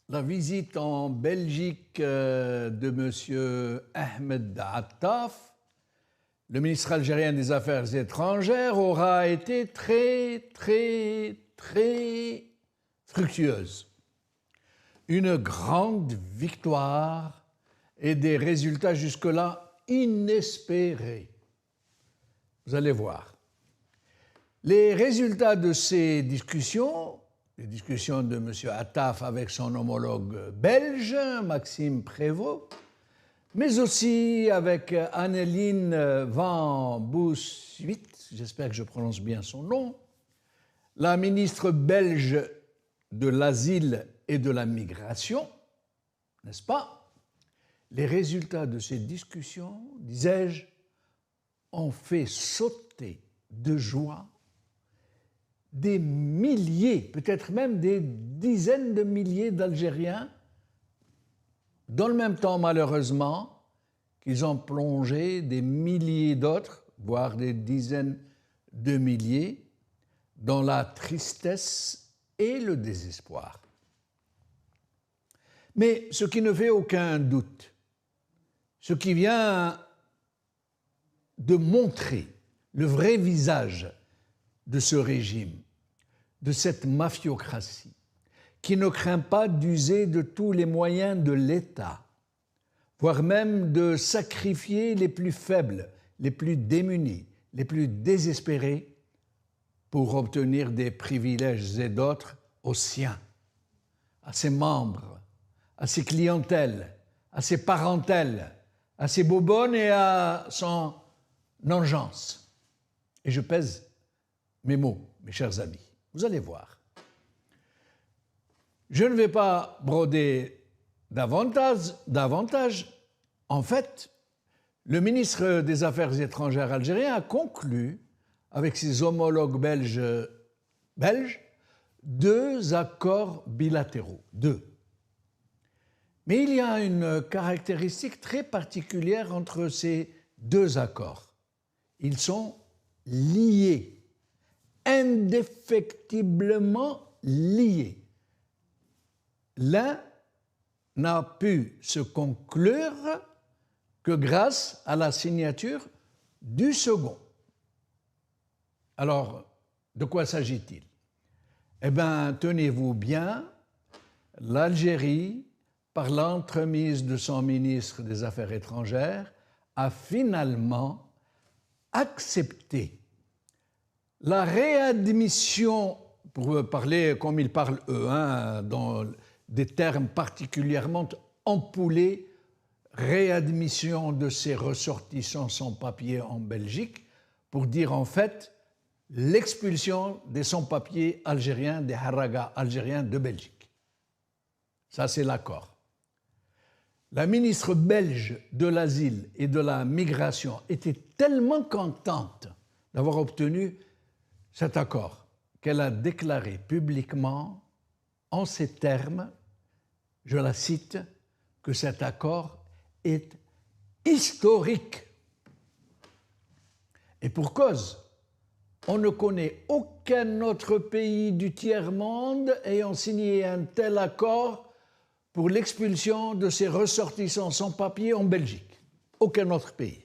La visite en Belgique de M. Ahmed Attaf, le ministre algérien des Affaires étrangères, aura été très fructueuse. Une grande victoire et des résultats jusque-là inespérés. Vous allez voir. Les résultats de ces discussions, les discussions de M. Attaf avec son homologue belge, Maxime Prévost, mais aussi avec Anneline van Boussuit, j'espère que je prononce bien son nom, la ministre belge de l'Asile et de la Migration, n'est-ce pas? Les résultats de ces discussions, disais-je, ont fait sauter de joie des milliers, peut-être même des dizaines de milliers d'Algériens, dans le même temps, malheureusement, qu'ils ont plongé des milliers d'autres, voire des dizaines de milliers, dans la tristesse et le désespoir. Mais ce qui ne fait aucun doute, ce qui vient de montrer le vrai visage de ce régime, de cette mafiocratie, qui ne craint pas d'user de tous les moyens de l'État, voire même de sacrifier les plus faibles, les plus démunis, les plus désespérés pour obtenir des privilèges et d'autres aux siens, à ses membres, à ses clientèles, à ses parentèles, à ses bobonnes et à son engeance. Et je pèse mes mots, mes chers amis. Vous allez voir. Je ne vais pas broder davantage. En fait, le ministre des Affaires étrangères algérien a conclu avec ses homologues belges 2 accords bilatéraux. 2. Mais il y a une caractéristique très particulière entre ces 2 accords. Ils sont liés, indéfectiblement liés. L'un n'a pu se conclure que grâce à la signature du second. Alors, de quoi s'agit-il? Eh bien, tenez-vous bien, l'Algérie, par l'entremise de son ministre des Affaires étrangères, a finalement accepté la réadmission, pour parler comme ils parlent eux, dans des termes particulièrement ampoulés, réadmission de ses ressortissants sans papier en Belgique, pour dire en fait l'expulsion des sans-papiers algériens, des haragas algériens de Belgique. Ça, c'est l'accord. La ministre belge de l'Asile et de la Migration était tellement contente d'avoir obtenu cet accord qu'elle a déclaré publiquement, en ces termes, je la cite, que cet accord est historique. Et pour cause, on ne connaît aucun autre pays du tiers-monde ayant signé un tel accord pour l'expulsion de ses ressortissants sans papier en Belgique. Aucun autre pays.